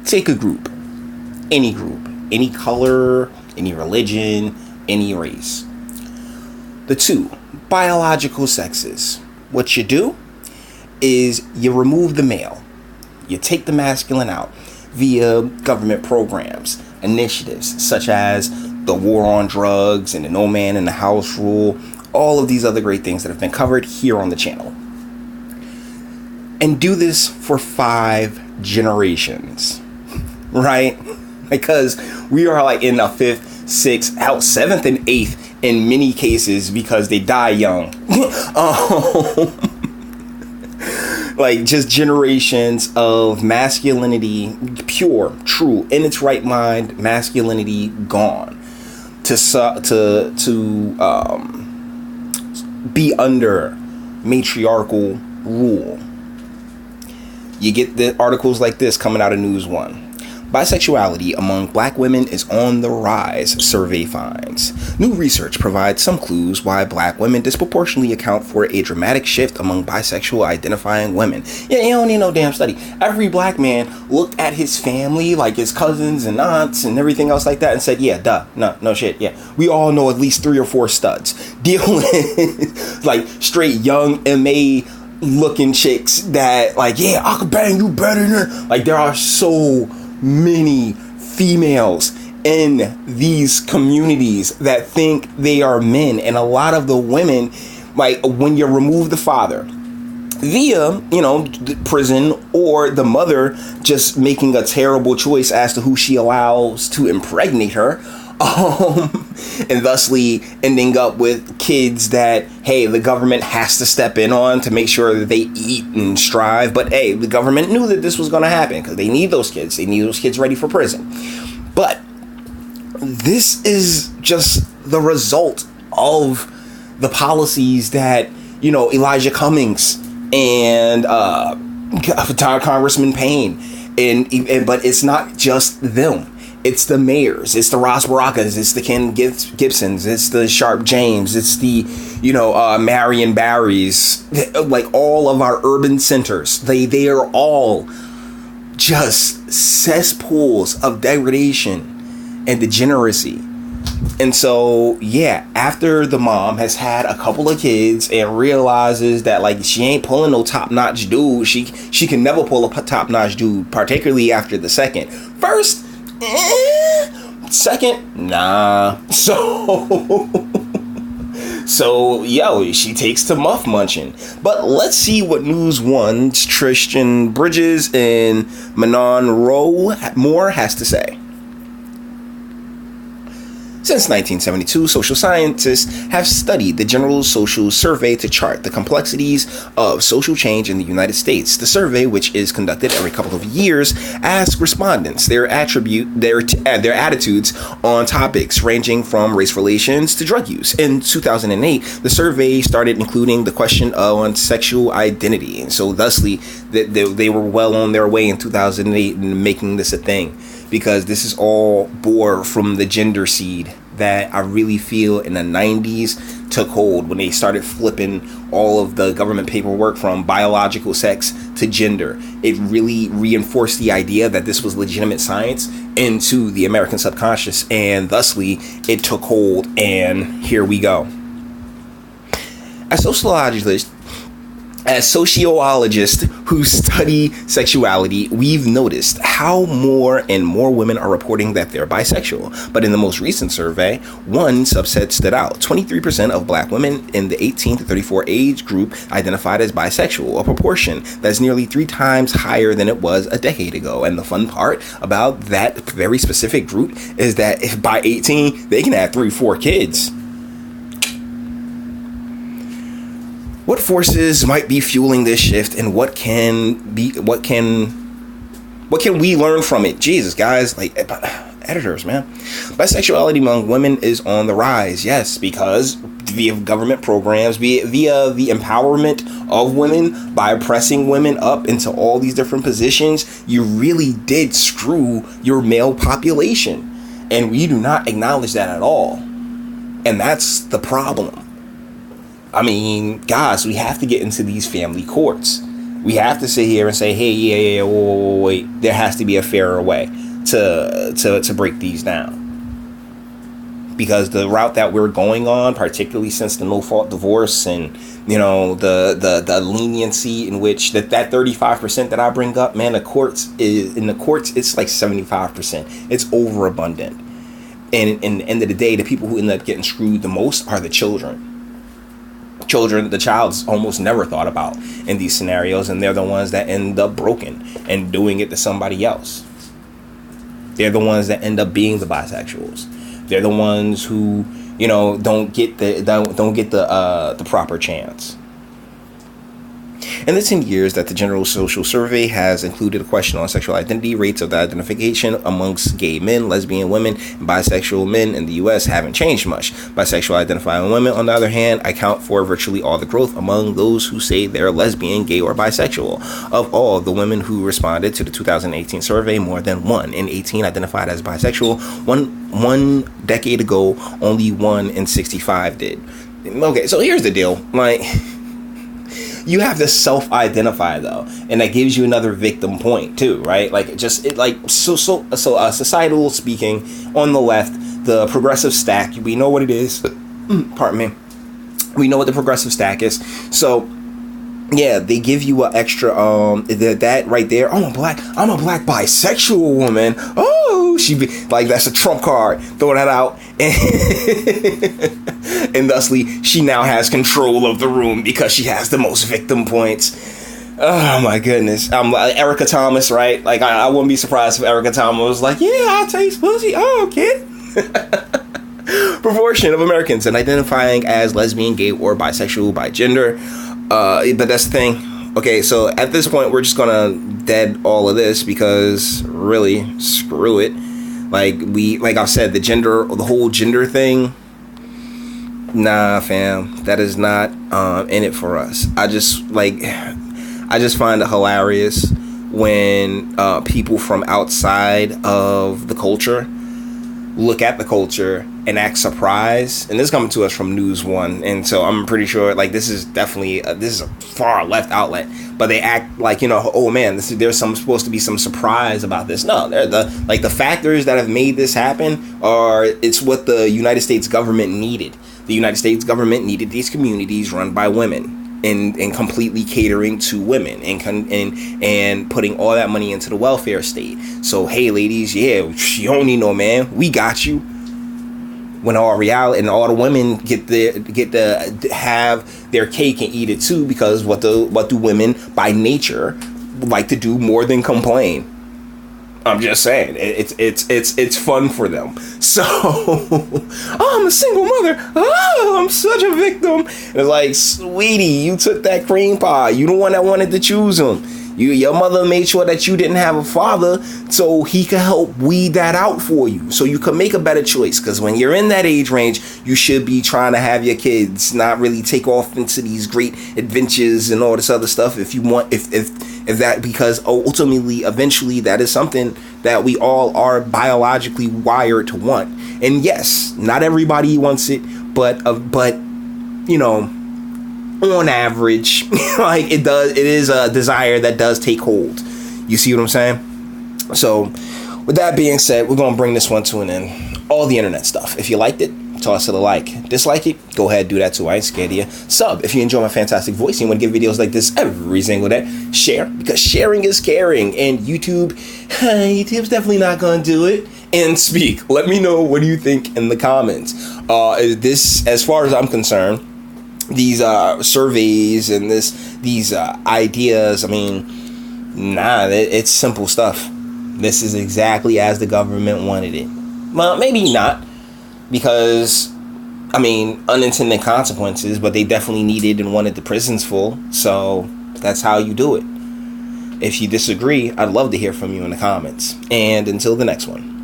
Take a group, any color, any religion, any race. The two, biological sexes. What you do is you remove the male. You take the masculine out via government programs, initiatives such as the war on drugs and the no man in the house rule, all of these other great things that have been covered here on the channel. And do this for 5 generations, right? Because we are like in the 5th, 6th, out 7th and 8th in many cases because they die young. Like just generations of masculinity, pure, true, in its right mind, masculinity gone to be under matriarchal rule. You get the articles like this coming out of News One. Bisexuality among black women is on the rise, survey finds. New research provides some clues why black women disproportionately account for a dramatic shift among bisexual identifying women. Yeah, you don't need no damn study. Every black man looked at his family, like his cousins and aunts and everything else like that, and said, yeah, duh, no shit, yeah. We all know at least 3 or 4 studs dealing like straight young MA looking chicks that like, yeah, I could bang you better than, like, there are so many females in these communities that think they are men, and a lot of the women, like, when you remove the father via, you know, prison, or the mother just making a terrible choice as to who she allows to impregnate her, and thusly ending up with kids that, hey, the government has to step in on to make sure that they eat and strive. But hey, the government knew that this was going to happen because they need those kids. They need those kids ready for prison. But this is just the result of the policies that, you know, Elijah Cummings and Congressman Payne, and but it's not just them. It's the mayors, it's the Ross Baracas, it's the Ken Gibsons, it's the Sharp James, it's the, you know, Marion Barrys, like all of our urban centers. They are all just cesspools of degradation and degeneracy. And so, yeah, after the mom has had a couple of kids and realizes that, like, she ain't pulling no top-notch dude, she can never pull a top-notch dude, particularly after the second. First, second, nah. So yo, she takes to muff munching. But let's see what News One's Tristan Bridges and Manon Rowe Moore has to say. Since 1972, social scientists have studied the General Social Survey to chart the complexities of social change in the United States. The survey, which is conducted every couple of years, asks respondents their attitudes on topics ranging from race relations to drug use. In 2008, the survey started including the question on sexual identity, and so thusly they were well on their way in 2008 in making this a thing. Because this is all bore from the gender seed that I really feel in the 90s took hold when they started flipping all of the government paperwork from biological sex to gender. It really reinforced the idea that this was legitimate science into the American subconscious, and thusly it took hold, and here we go. As sociologists who study sexuality, we've noticed how more and more women are reporting that they're bisexual. But in the most recent survey, one subset stood out. 23% of black women in the 18 to 34 age group identified as bisexual, a proportion that's nearly 3 times higher than it was a decade ago. And the fun part about that very specific group is that if by 18, they can have 3-4 kids. What forces might be fueling this shift, and what can we learn from it? Jesus, guys, like, editors, man. Bisexuality among women is on the rise, yes, because via government programs, via the empowerment of women, by pressing women up into all these different positions, you really did screw your male population, and we do not acknowledge that at all, and that's the problem. I mean, guys, we have to get into these family courts. We have to sit here and say, hey, yeah, wait. There has to be a fairer way to break these down. Because the route that we're going on, particularly since the no-fault divorce and, the leniency in which that 35% that I bring up, man, in the courts, it's like 75%. It's overabundant. And in the end of the day, the people who end up getting screwed the most are the children. The child's almost never thought about in these scenarios, and they're the ones that end up broken and doing it to somebody else. They're the ones that end up being the bisexuals. They're the ones who, don't get the proper chance. In the 10 years that the General Social Survey has included a question on sexual identity, rates of the identification amongst gay men, lesbian women, and bisexual men in the U.S. haven't changed much. Bisexual identifying women, on the other hand, account for virtually all the growth among those who say they're lesbian, gay, or bisexual. Of all the women who responded to the 2018 survey, more than 1 in 18 identified as bisexual. One decade ago, only 1 in 65 did. Okay, so here's the deal. You have to self-identify though, and that gives you another victim point too, right? Societal speaking, on the left, the progressive stack, we know what it is. Pardon me. We know what the progressive stack is. So yeah, they give you an extra that right there. I'm a black bisexual woman. Oh, she be like, that's a trump card. Throw that out, and thusly she now has control of the room because she has the most victim points. Oh my goodness. I'm like Erica Thomas, right? Like I wouldn't be surprised if Erica Thomas was like, yeah, I'll taste pussy. Oh, kid. Proportion of Americans and identifying as lesbian, gay, or bisexual by gender. But that's the thing. Okay, so at this point, we're just gonna dead all of this because really, screw it. Like I said, the whole gender thing. Nah, fam, that is not in it for us. I just find it hilarious when people from outside of the culture look at the culture and act surprised. And this is coming to us from News One, and so I'm pretty sure this is definitely this is a far left outlet, but they act like, oh man, there's supposed to be some surprise about this. No, they're the factors that have made this happen it's what the United States government needed. The United States government needed these communities run by women and completely catering to women and putting all that money into the welfare state. So hey ladies, yeah, you don't need no man, we got you. When all reality and all the women get to have their cake and eat it too, because what do women by nature like to do more than complain? I'm just saying, it's fun for them. So, oh, I'm a single mother. Oh, I'm such a victim. And it's like, sweetie, you took that cream pie. You the one that wanted to choose him. Your mother made sure that you didn't have a father, so he could help weed that out for you, so you could make a better choice. Because when you're in that age range, you should be trying to have your kids, not really take off into these great adventures and all this other stuff. If you want, if that, because ultimately, eventually, that is something that we all are biologically wired to want. And yes, not everybody wants it, but on average, it is a desire that does take hold. You see what I'm saying? So with that being said, we're going to bring this one to an end. All the internet stuff. If you liked it, toss it a like. Dislike it, go ahead, do that too. I ain't scared of you. Sub if you enjoy my fantastic voice and you want to get videos like this every single day. Share, because sharing is caring. And YouTube's definitely not going to do it. And speak. Let me know what do you think in the comments. As far as I'm concerned, these surveys and these ideas, it's simple stuff. This is exactly as the government wanted it. Well, maybe not, because unintended consequences, but they definitely needed and wanted the prisons full, so that's how you do it. If you disagree, I'd love to hear from you in the comments. And until the next one.